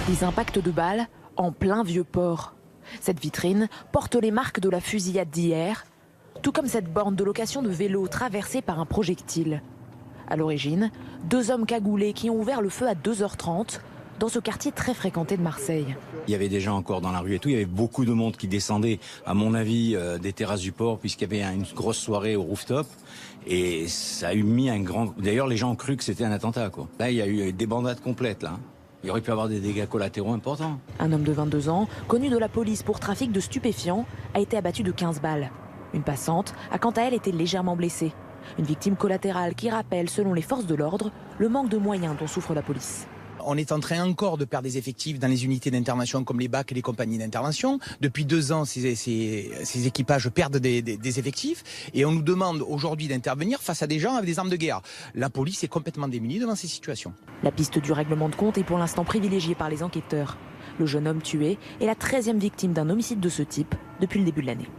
Des impacts de balles en plein Vieux-Port. Cette vitrine porte les marques de la fusillade d'hier, tout comme cette borne de location de vélo traversée par un projectile. À l'origine, 2 hommes cagoulés qui ont ouvert le feu à 2h30 dans ce quartier très fréquenté de Marseille. Il y avait des gens encore dans la rue et tout, il y avait beaucoup de monde qui descendait, à mon avis, des terrasses du port, puisqu'il y avait une grosse soirée au rooftop. Et ça a eu mis un grand... D'ailleurs, les gens ont cru que c'était un attentat, quoi. Là, il y a eu des bandades complètes, là. Il aurait pu avoir des dégâts collatéraux importants. Un homme de 22 ans, connu de la police pour trafic de stupéfiants, a été abattu de 15 balles. Une passante a quant à elle été légèrement blessée. Une victime collatérale qui rappelle, selon les forces de l'ordre, le manque de moyens dont souffre la police. On est en train encore de perdre des effectifs dans les unités d'intervention comme les BAC et les compagnies d'intervention. Depuis 2 ans, ces équipages perdent des effectifs et on nous demande aujourd'hui d'intervenir face à des gens avec des armes de guerre. La police est complètement démunie devant ces situations. La piste du règlement de compte est pour l'instant privilégiée par les enquêteurs. Le jeune homme tué est la 13e victime d'un homicide de ce type depuis le début de l'année.